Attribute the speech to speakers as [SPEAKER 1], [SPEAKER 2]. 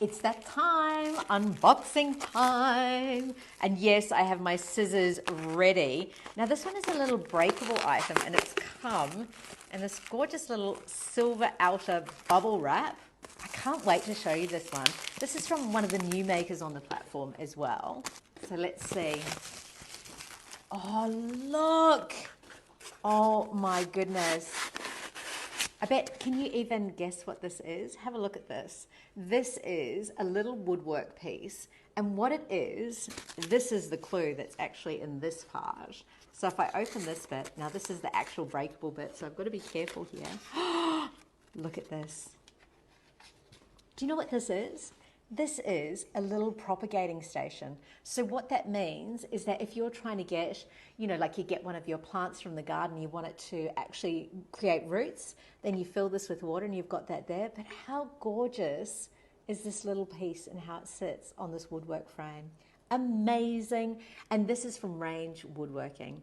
[SPEAKER 1] It's that time, unboxing time. And yes, I have my scissors ready. Now this one is a little breakable item and it's come in this gorgeous little silver outer bubble wrap. I can't wait to show you this one. This is from one of the new makers on the platform as well. So let's see. Oh, look. Oh my goodness. I bet, can you even guess what this is? Have a look at this. This is a little woodwork piece. And what it is, this is the clue that's actually in this part. So if I open this bit, now this is the actual breakable bit, so I've got to be careful here. Look at this. Do you know what this is? This is a little propagating station. So what that means is that if you're trying to get, you know, like you get one of your plants from the garden, you want it to actually create roots, then you fill this with water and you've got that there. But how gorgeous is this little piece and how it sits on this woodwork frame? Amazing. And this is from Range Woodworking.